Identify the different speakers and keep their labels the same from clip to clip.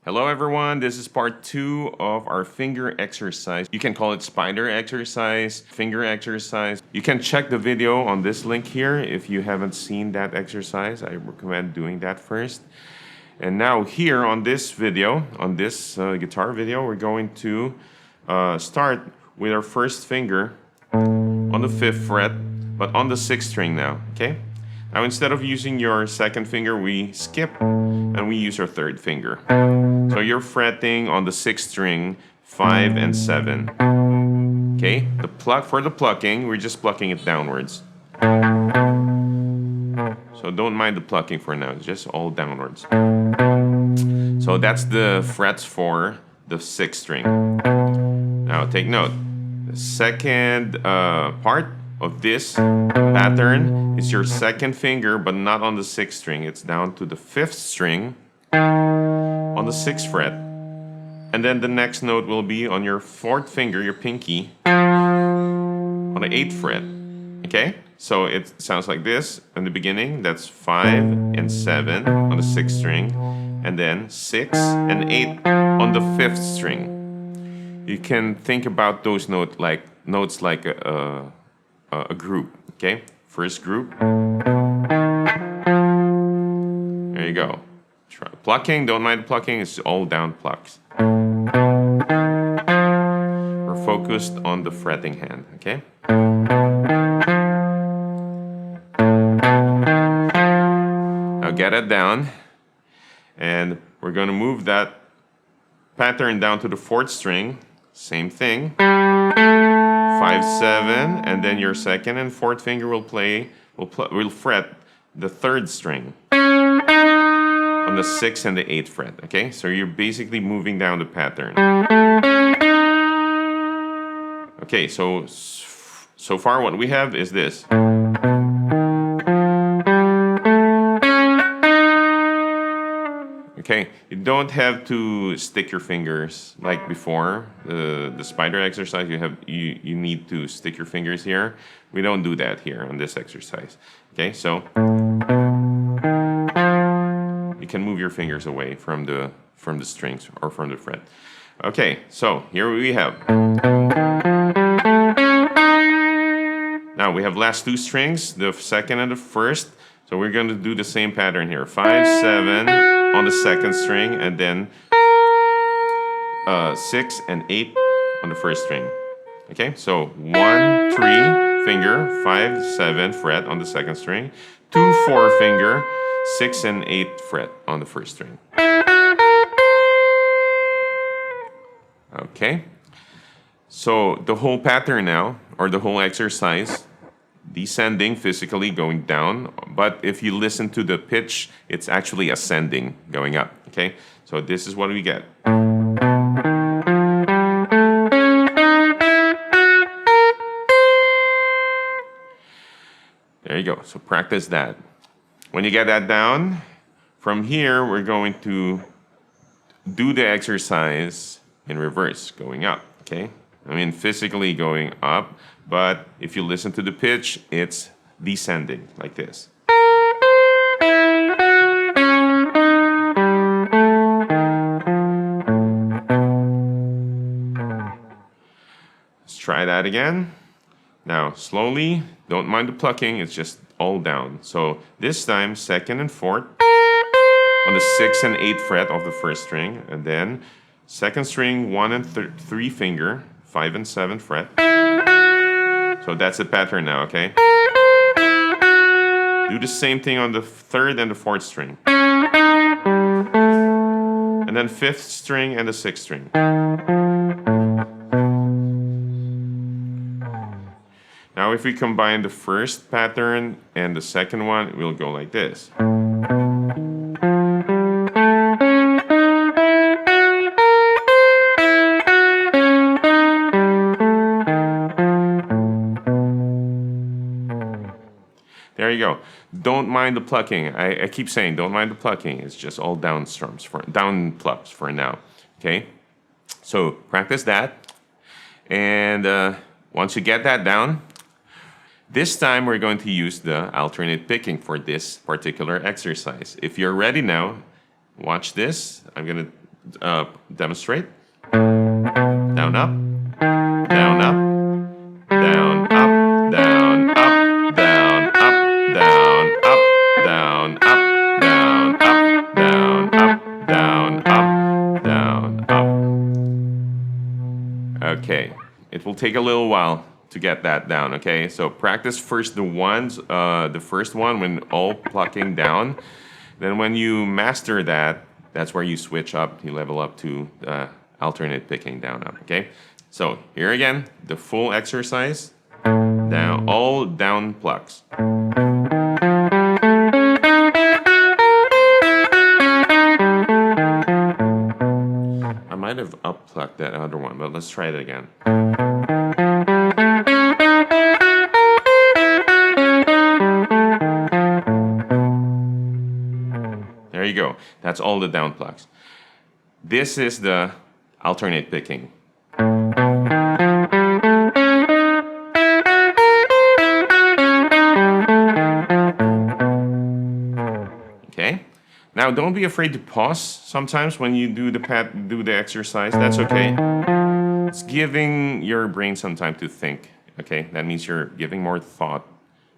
Speaker 1: Hello everyone, this is part 2 of our finger exercise. You can call it spider exercise, finger exercise. You can check the video on this link here if you haven't seen that exercise. I recommend doing that first. And now here on this video, on this guitar video, we're going to start with our first finger on the 5th fret, but on the 6th string now, okay? Now instead of using your 2nd finger, we skip and we use our 3rd finger. So you're fretting on the 6th string, 5 and 7. Okay, for the plucking, we're just plucking it downwards. So don't mind the plucking for now, it's just all downwards. So that's the frets for the 6th string. Now take note, the second part of this pattern is your 2nd finger, but not on the 6th string. It's down to the 5th string on the 6th fret. And then the next note will be on your 4th finger, your pinky, on the 8th fret. Okay? So it sounds like this in the beginning. That's 5 and 7 on the 6th string. And then 6 and 8 on the 5th string. You can think about those notes like a group, okay? First group. There you go. Try plucking, don't mind plucking, it's all down plucks. We're focused on the fretting hand, okay? Now get it down, and we're going to move that pattern down to the 4th string. Same thing. 5, 7, and then your 2nd and 4th finger will fret the 3rd string on the 6th and the 8th fret. Okay, so you're basically moving down the pattern. Okay, so far what we have is this. Okay, you don't have to stick your fingers like before. The spider exercise, you need to stick your fingers here. We don't do that here on this exercise. Okay, so you can move your fingers away from the strings or from the fret. Okay, so here we have. Now we have last 2 strings, the 2nd and the 1st. So we're going to do the same pattern here. 5, 7 on the 2nd string, and then 6 and 8 on the 1st string. Okay, so 1, 3 finger, 5, 7 fret on the 2nd string, 2, 4 finger, 6 and 8 fret on the 1st string. Okay, so the whole pattern now, or the whole exercise, descending, physically going down, but if you listen to the pitch, it's actually ascending, going up, okay? So this is what we get. There you go, so practice that. When you get that down, from here, we're going to do the exercise in reverse, going up, okay? I mean, physically going up, but if you listen to the pitch, it's descending like this. Let's try that again. Now, slowly, don't mind the plucking, it's just all down. So this time, 2nd and 4th on the 6th and 8th fret of the 1st string, and then 2nd string, 1 and 3 finger, 5 and 7 fret. So that's the pattern now, okay? Do the same thing on the 3rd and the 4th string. And then 5th string and the 6th string. Now if we combine the 1st pattern and the 2nd one, we'll go like this. There you go. Don't mind the plucking. I keep saying don't mind the plucking. It's just all down plucks for now. Okay? So practice that. And once you get that down, this time we're going to use the alternate picking for this particular exercise. If you're ready now, watch this. I'm going to demonstrate. Down, up, down, up, down, up, down, up, down, up, down, up, down, up, down, up, down, up, down, up, down, up. Okay, it will take a little while to get that down, okay? So practice first the first one when all plucking down. Then when you master that, that's where you switch up, you level up to alternate picking down up, okay? So here again, the full exercise, down, all down plucks. I might have up plucked that other one, but let's try it again. There you go. That's all the down plucks. This is the alternate picking. Okay? Now don't be afraid to pause sometimes when you do the exercise. That's okay. It's giving your brain some time to think. Okay? That means you're giving more thought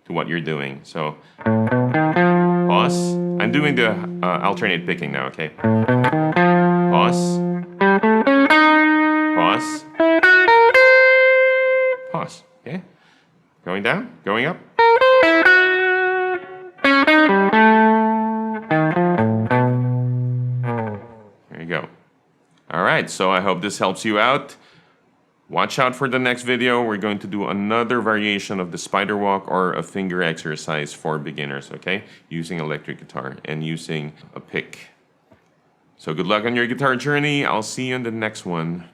Speaker 1: to what you're doing. So pause. I'm doing the alternate picking now, okay? Pause. Pause. Pause. Okay? Going down, going up. There you go. All right, so I hope this helps you out. Watch out for the next video. We're going to do another variation of the spider walk or a finger exercise for beginners, okay? Using electric guitar and using a pick. So good luck on your guitar journey. I'll see you in the next one.